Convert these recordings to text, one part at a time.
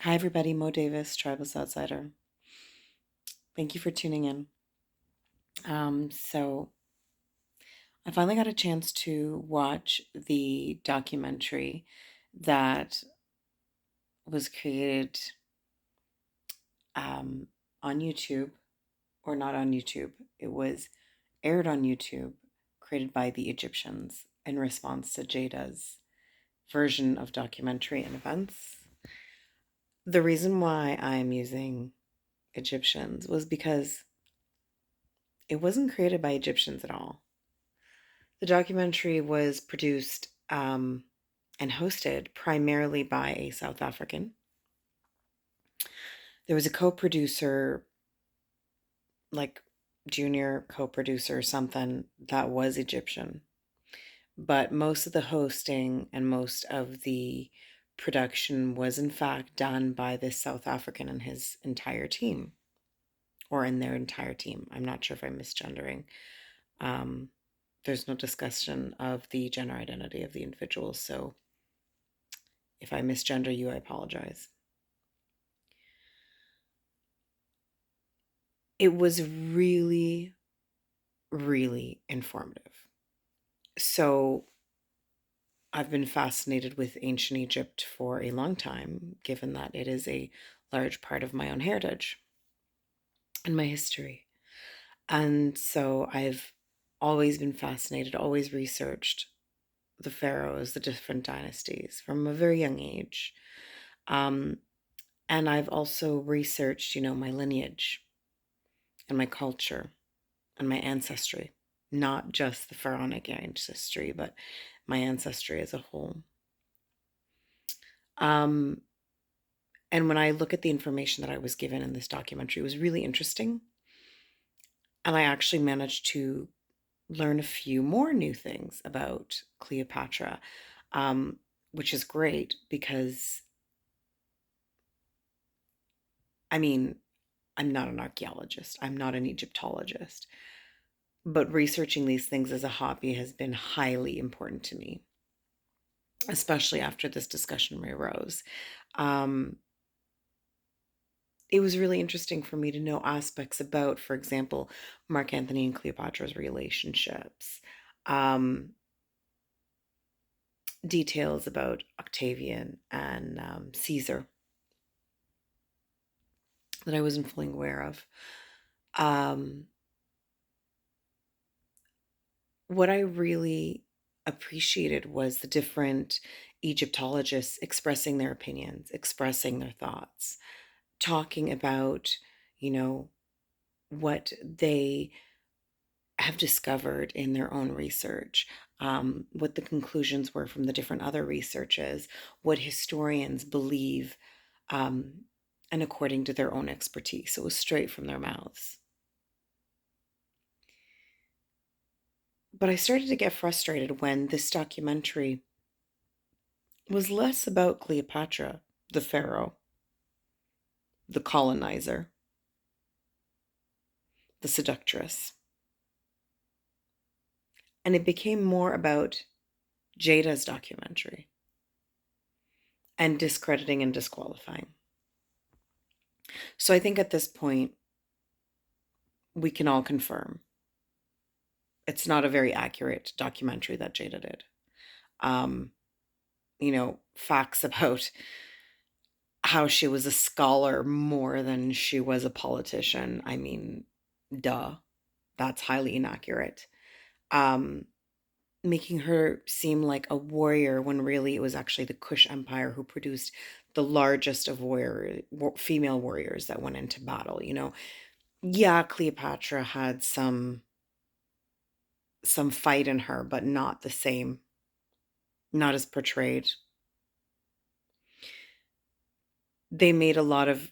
Hi, everybody. Mo Davis, Tribal Outsider. Thank you for tuning in. So, I finally got a chance to watch the documentary that was created um, on YouTube, or not on YouTube. It was aired on YouTube, created by the Egyptians in response to Jada's version of documentary and events. The reason why I'm using Egyptians was because it wasn't created by Egyptians at all. The documentary was produced and hosted primarily by a South African. There was a co producer, like junior co producer, something that was Egyptian. But most of the hosting and most of the production was, in fact, done by this South African and his entire team, or in their entire team. I'm not sure if I'm misgendering. Um, there's no discussion of the gender identity of the individuals, so if I misgender you, I apologize. It was really, really informative. So I've been fascinated with ancient Egypt for a long time, given that it is a large part of my own heritage and my history. And so I've always been fascinated, always researched the pharaohs, the different dynasties from a very young age. Um, and I've also researched, my lineage and my culture and my ancestry, not just the pharaonic ancestry, but my ancestry as a whole. Um, and when I look at the information that I was given in this documentary, it was really interesting. And I actually managed to learn a few more new things about Cleopatra, um, which is great because, I mean, I'm not an archaeologist, I'm not an Egyptologist, but researching these things as a hobby has been highly important to me, especially after this discussion arose. Um, it was really interesting for me to know aspects about, for example, Mark Antony and Cleopatra's relationships, um, details about Octavian and Caesar that I wasn't fully aware of. Um, what I really appreciated was the different Egyptologists expressing their opinions, expressing their thoughts, talking about, you know, what they have discovered in their own research, what the conclusions were from the different other researches, what historians believe, um, and according to their own expertise. So it was straight from their mouths. But I started to get frustrated when this documentary was less about Cleopatra, the pharaoh, the colonizer, the seductress, and it became more about Jada's documentary and discrediting and disqualifying. So I think at this point, we can all confirm it's not a very accurate documentary that Jada did. Um, facts about how she was a scholar more than she was a politician. I mean, duh, that's highly inaccurate. Um, Making her seem like a warrior when really it was actually the Kush Empire who produced the largest of female warriors that went into battle. Yeah, Cleopatra had some fight in her, but not the same, not as portrayed. They made a lot of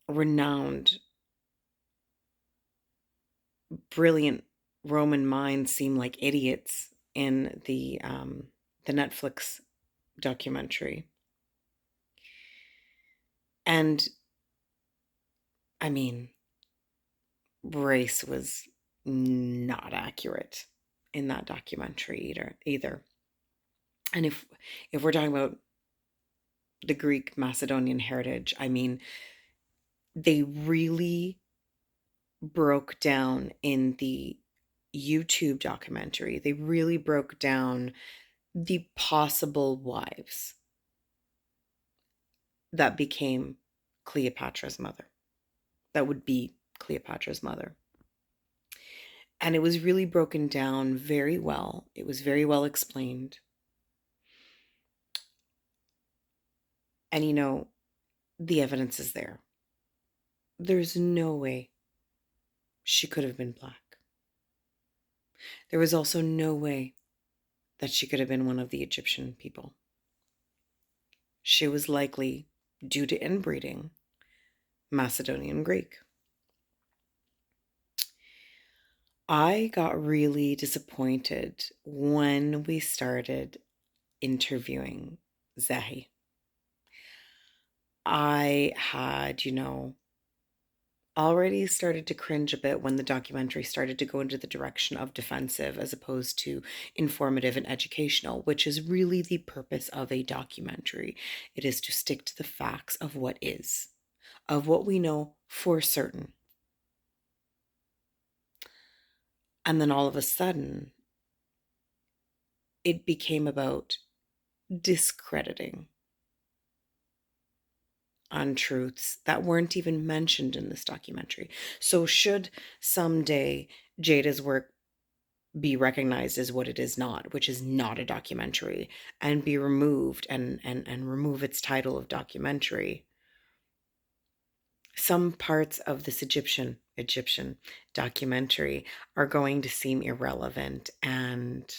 renowned, brilliant Roman minds seem like idiots in the Netflix documentary. And I mean, race was not accurate in that documentary either. And if we're talking about the Greek Macedonian heritage. I mean, they really broke down in the YouTube documentary, they really broke down the possible wives that became Cleopatra's mother, that would be Cleopatra's mother. And it was really broken down very well. It was very well explained. And the evidence is there. There's no way she could have been black. There was also no way that she could have been one of the Egyptian people. She was likely, due to inbreeding, Macedonian Greek. I got really disappointed when we started interviewing Zahi. I had, already started to cringe a bit when the documentary started to go into the direction of defensive as opposed to informative and educational, which is really the purpose of a documentary. It is to stick to the facts of what is, of what we know for certain. And then all of a sudden, it became about discrediting untruths that weren't even mentioned in this documentary. So, should someday Jada's work be recognized as what it is not, which is not a documentary, and be removed and remove its title of documentary, some parts of this Egyptian documentary are going to seem irrelevant, and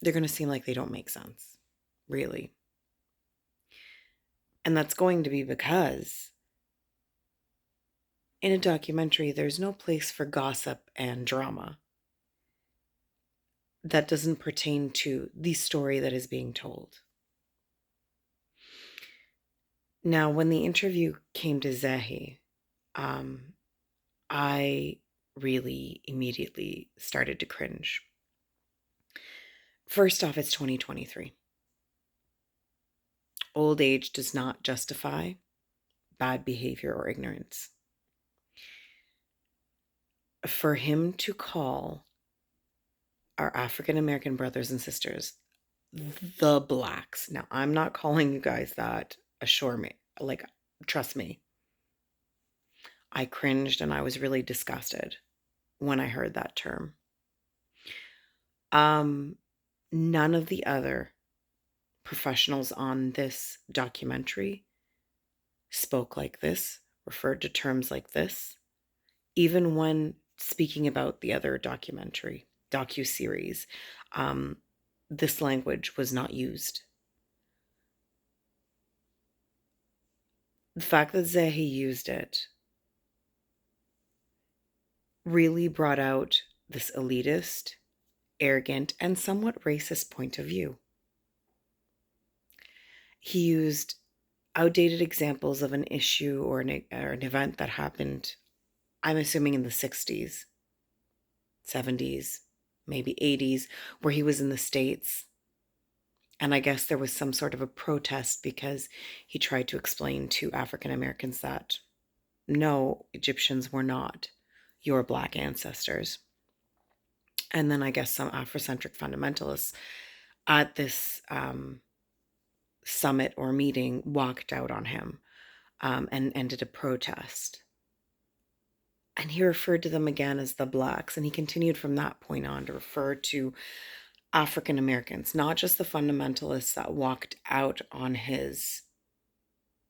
they're going to seem like they don't make sense, really. And that's going to be because in a documentary, there's no place for gossip and drama that doesn't pertain to the story that is being told. Now, when the interview came to Zahi, I really immediately started to cringe. First off, it's 2023. Old age does not justify bad behavior or ignorance. For him to call our African American brothers and sisters the blacks. Now, I'm not calling you guys that. Assure me. Trust me. I cringed and I was really disgusted when I heard that term. None of the other professionals on this documentary spoke like this, referred to terms like this, even when speaking about the other docuseries. This language was not used. The fact that Zahi used it really brought out this elitist, arrogant, and somewhat racist point of view. He used outdated examples of an issue or an event that happened, I'm assuming in the 60s, 70s, maybe 80s, where he was in the States. And I guess there was some sort of a protest because he tried to explain to African Americans that no, Egyptians were not your black ancestors. And then I guess some Afrocentric fundamentalists at this summit or meeting walked out on him and ended a protest. And he referred to them again as the blacks. And he continued from that point on to refer to African Americans, not just the fundamentalists that walked out on his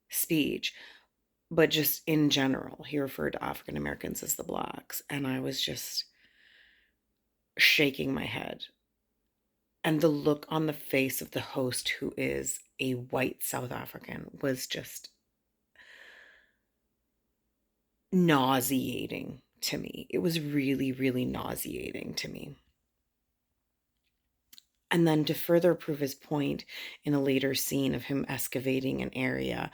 speech, but just in general. He referred to African Americans as the blacks. And I was just shaking my head. And the look on the face of the host, who is a white South African, was just nauseating to me. It was really, really nauseating to me. And then to further prove his point, in a later scene of him excavating an area,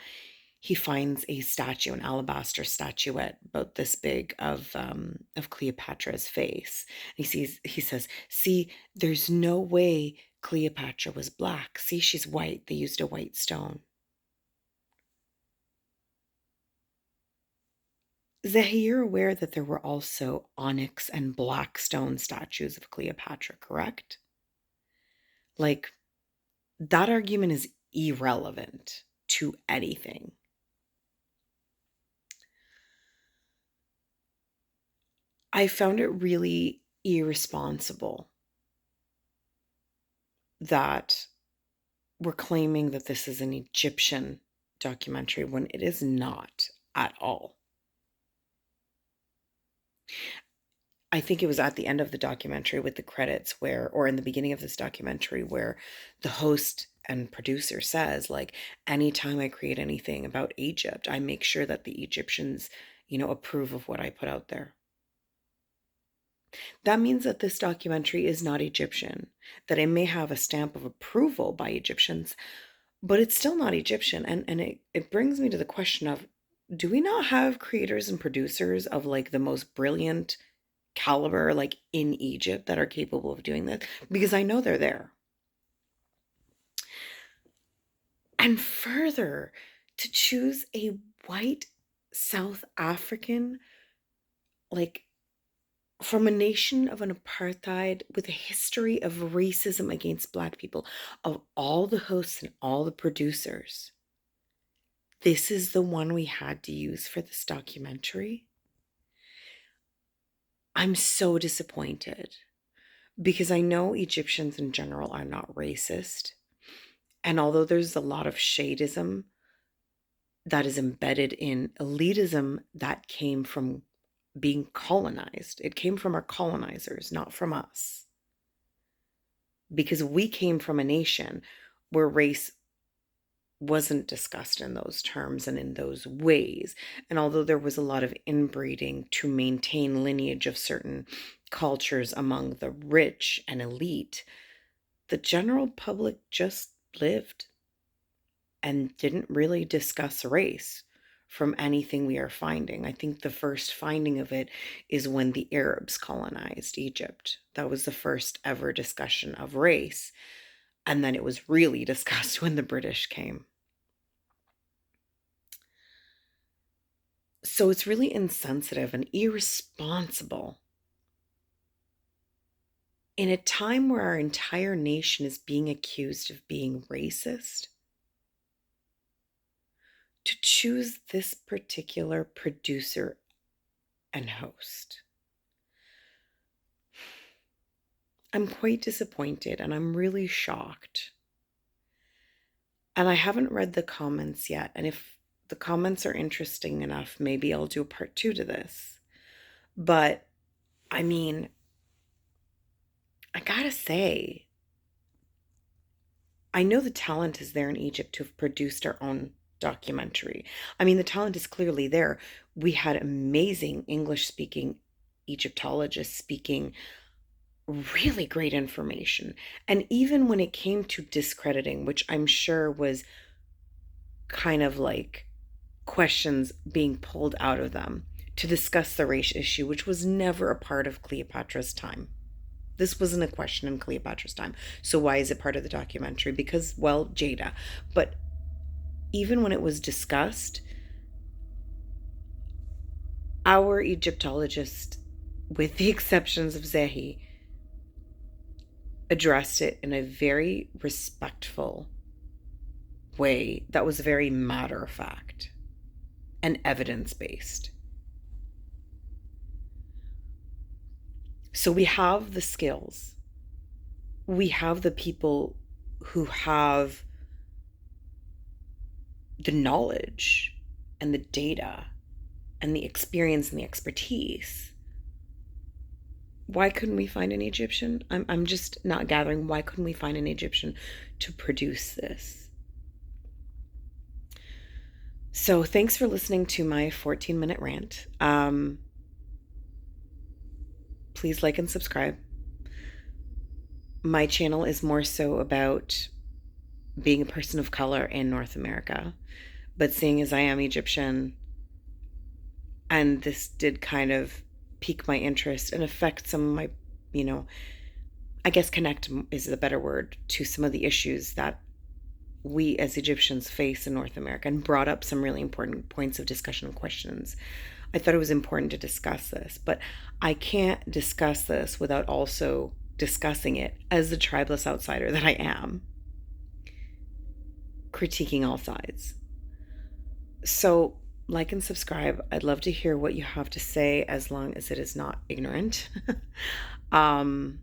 he finds a statue, an alabaster statuette about this big of Cleopatra's face. He says, "See, there's no way Cleopatra was black. See, she's white. They used a white stone. Zahi, you're aware that there were also onyx and black stone statues of Cleopatra, correct? Like, that argument is irrelevant to anything. I found it really irresponsible that we're claiming that this is an Egyptian documentary when it is not at all. I think it was at the end of the documentary with the credits or in the beginning of this documentary, where the host and producer says, like, anytime I create anything about Egypt, I make sure that the Egyptians, approve of what I put out there. That means that this documentary is not Egyptian, that it may have a stamp of approval by Egyptians, but it's still not Egyptian. And it brings me to the question of, do we not have creators and producers of like the most brilliant caliber like in Egypt that are capable of doing this? Because I know they're there. And further, to choose a white South African, like from a nation of an apartheid with a history of racism against Black people, of all the hosts and all the producers, this is the one we had to use for this documentary. I'm so disappointed because I know Egyptians in general are not racist. And although there's a lot of shadeism that is embedded in elitism that came from being colonized, it came from our colonizers, not from us. Because we came from a nation where race wasn't discussed in those terms and in those ways. And although there was a lot of inbreeding to maintain lineage of certain cultures among the rich and elite, the general public just lived and didn't really discuss race from anything we are finding. I think the first finding of it is when the Arabs colonized Egypt. That was the first ever discussion of race. And then it was really discussed when the British came. So it's really insensitive and irresponsible in a time where our entire nation is being accused of being racist, to choose this particular producer and host. I'm quite disappointed and I'm really shocked. And I haven't read the comments yet. And if the comments are interesting enough, maybe I'll do a part 2 to this. But I mean, I gotta say, I know the talent is there in Egypt to have produced our own documentary. I mean, the talent is clearly there. We had amazing English speaking Egyptologists speaking really great information. And even when it came to discrediting, which I'm sure was kind of like questions being pulled out of them to discuss the race issue, which was never a part of Cleopatra's time. This wasn't a question in Cleopatra's time. So why is it part of the documentary? Because, well, Jada. But even when it was discussed, our Egyptologist, with the exceptions of Zahi, addressed it in a very respectful way that was very matter of fact and evidence based. So we have the skills, we have the people who have the knowledge and the data and the experience and the expertise. Why couldn't we find an Egyptian? I'm just not gathering. Why couldn't we find an Egyptian to produce this? So thanks for listening to my 14-minute rant. Please like and subscribe. My channel is more so about being a person of color in North America. But seeing as I am Egyptian, and this did kind of pique my interest and affect some of my, I guess connect is the better word, to some of the issues that we as Egyptians face in North America, and brought up some really important points of discussion and questions. I thought it was important to discuss this, but I can't discuss this without also discussing it as the tribeless outsider that I am, critiquing all sides. So, like and subscribe. I'd love to hear what you have to say, as long as it is not ignorant. um,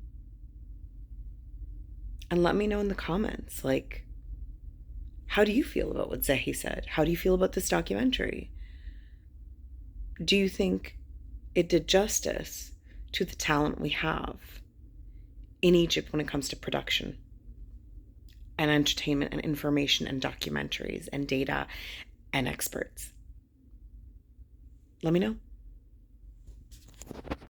and let me know in the comments, like, how do you feel about what Zahi said? How do you feel about this documentary? Do you think it did justice to the talent we have in Egypt when it comes to production and entertainment and information and documentaries and data and experts? Let me know.